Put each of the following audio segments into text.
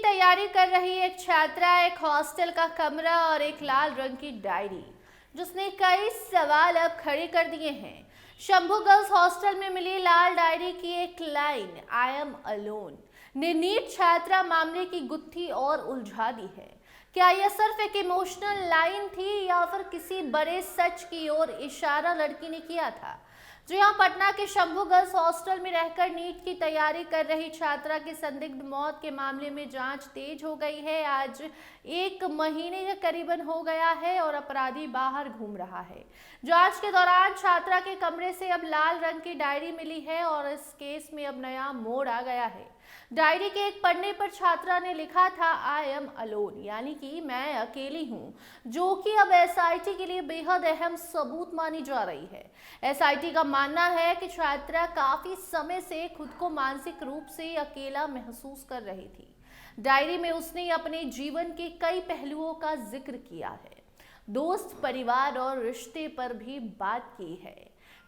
तैयारी कर रही एक छात्रा, एक हॉस्टल का कमरा और एक लाल रंग की डायरी, जिसने कई सवाल अब खड़े कर दिए हैं। शंभू गर्ल्स हॉस्टल में मिली लाल डायरी की एक लाइन, आई एम अलोन, ने नीट छात्रा मामले की गुत्थी और उलझा दी है। क्या यह सिर्फ एक इमोशनल लाइन थी या फिर किसी बड़े सच की ओर इशारा लड़की ने किया था? जी हाँ, पटना के शंभू गर्ल्स हॉस्टल में रहकर नीट की तैयारी कर रही छात्रा की संदिग्ध मौत के मामले में जांच तेज हो गई है। आज 1 महीने के करीबन हो गया है और अपराधी बाहर घूम रहा है। जांच के दौरान छात्रा के कमरे से अब लाल रंग की डायरी मिली है और इस केस में अब नया मोड़ आ गया है। डायरी के एक पन्ने पर छात्रा ने लिखा था, आई एम अलोन, यानी कि मैं अकेली हूँ, जो कि अब एसआईटी के लिए बेहद अहम सबूत मानी जा रही है। एसआईटी का मानना है कि छात्रा काफी समय से खुद को मानसिक रूप से अकेला महसूस कर रही थी। डायरी में उसने अपने जीवन के कई पहलुओं का जिक्र किया है, दोस्त, परिवार और रिश्ते पर भी बात की है।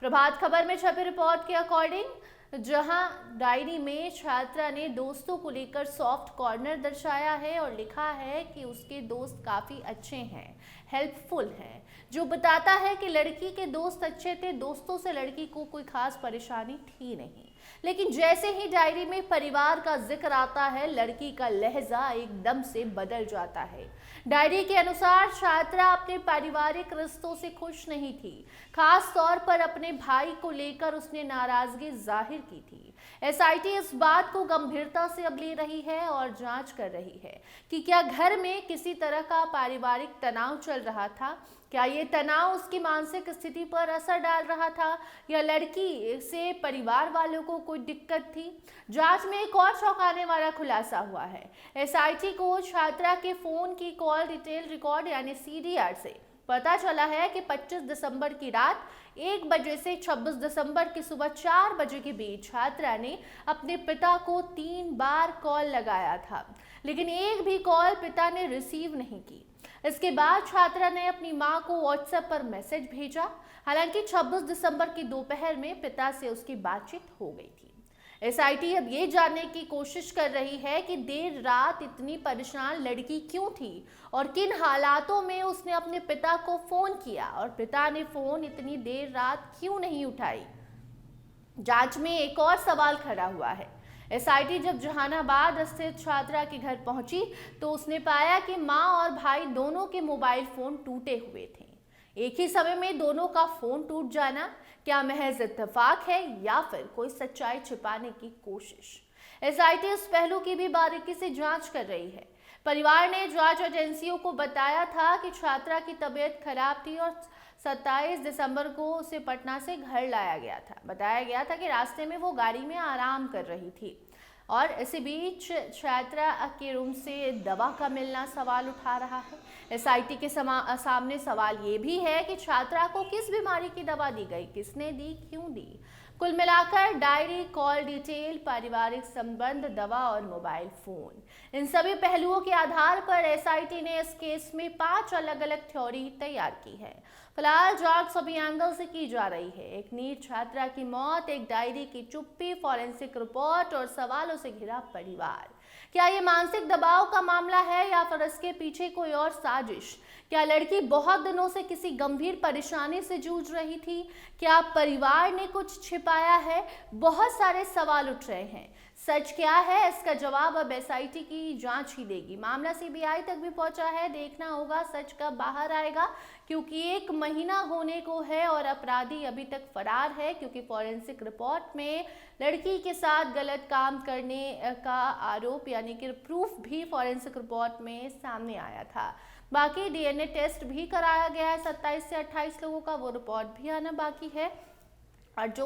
प्रभात खबर में छपी रिपोर्ट के अकॉर्डिंग, जहां डायरी में छात्रा ने दोस्तों को लेकर सॉफ्ट कॉर्नर दर्शाया है और लिखा है कि उसके दोस्त काफी अच्छे हैं, हेल्पफुल हैं, जो बताता है कि लड़की के दोस्त अच्छे थे। दोस्तों से लड़की को कोई खास परेशानी थी नहीं, लेकिन जैसे ही डायरी में परिवार का जिक्र आता है, लड़की का लहजा एकदम से बदल जाता है। डायरी के अनुसार छात्रा अपने पारिवारिक रिश्तों से खुश नहीं थी। खास तौर पर अपने भाई को लेकर उसने नाराजगी जाहिर की थी। एसआईटी इस बात को गंभीरता से अब ले रही है और जांच कर रही है कि क्या घर में किसी तरह का पारिवारिक तनाव चल रहा था। क्या ये तनाव उसकी मानसिक स्थिति पर असर डाल रहा था या लड़की से परिवार वालों को कोई दिक्कत थी। जांच में एक और चौंकाने वाला खुलासा हुआ है। एसआईटी को छात्रा के फोन की कॉल डिटेल रिकॉर्ड यानी सीडीआर से पता चला है कि 25 दिसंबर की रात 1 बजे से 26 दिसंबर की सुबह 4 बजे के बीच छात्रा ने अपने पिता को 3 बार कॉल लगाया था, लेकिन एक भी कॉल पिता ने रिसीव नहीं की। इसके बाद छात्रा ने अपनी मां को व्हाट्सएप पर मैसेज भेजा। हालांकि 26 दिसंबर की दोपहर में पिता से उसकी बातचीत हो गई थी। एसआईटी अब ये जानने की कोशिश कर रही है कि देर रात इतनी परेशान लड़की क्यों थी और किन हालातों में उसने अपने पिता को फोन किया और पिता ने फोन इतनी देर रात क्यों नहीं उठाई। जांच में एक और सवाल खड़ा हुआ है। एसआईटी जब जहानाबाद स्थित छात्रा के घर पहुंची तो उसने पाया कि मां और भाई दोनों के मोबाइल फोन टूटे हुए थे। एक ही समय में दोनों का फोन टूट जाना क्या महज इत्तेफाक है या फिर कोई सच्चाई छिपाने की कोशिश? एसआईटी इस पहलू की भी बारीकी से जांच कर रही है। परिवार ने जांच एजेंसियों को बताया था कि छात्रा की तबीयत खराब थी और 27 दिसंबर को उसे पटना से घर लाया गया था। बताया गया था कि रास्ते में वो गाड़ी में आराम कर रही थी और इसी बीच छात्रा के रूम से दवा का मिलना सवाल उठा रहा है। एसआईटी के सामने सवाल ये भी है कि छात्रा को किस बीमारी की दवा दी गई, किसने दी, क्यों दी। कुल मिलाकर डायरी, कॉल डिटेल, पारिवारिक संबंध, दवा और मोबाइल फोन, इन सभी पहलुओं के आधार पर एसआईटी ने इस केस में 5 अलग अलग थ्योरी तैयार की है। फिलहाल जांच सभी एंगल से की जा रही है। एक नीट छात्रा की मौत, एक डायरी की चुप्पी, फॉरेंसिक रिपोर्ट और सवालों से घिरा परिवार। क्या ये मानसिक दबाव का मामला है या फिर इसके पीछे कोई और साजिश? क्या लड़की बहुत दिनों से किसी गंभीर परेशानी से जूझ रही थी? क्या परिवार ने कुछ छिपाया है? बहुत सारे सवाल उठ रहे हैं। सच क्या है, इसका जवाब अब एसआईटी की जांच ही देगी। मामला सीबीआई तक भी पहुंचा है। देखना होगा सच कब बाहर आएगा, क्योंकि 1 महीना होने को है और अपराधी अभी तक फरार है, क्योंकि फॉरेंसिक रिपोर्ट में लड़की के साथ गलत काम करने का आरोप यानी कि प्रूफ भी फॉरेंसिक रिपोर्ट में सामने आया था। बाकी डीएनए टेस्ट भी कराया गया है 27 से 28 लोगों का, वो रिपोर्ट भी आना बाकी है। और जो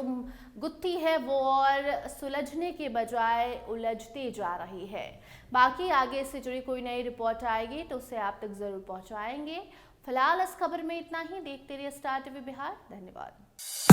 गुत्थी है वो और सुलझने के बजाय उलझते जा रही है। बाकी आगे से जुड़ी कोई नई रिपोर्ट आएगी तो उसे आप तक जरूर पहुंचाएंगे। फिलहाल इस खबर में इतना ही। देखते रहिए स्टार टीवी बिहार। धन्यवाद।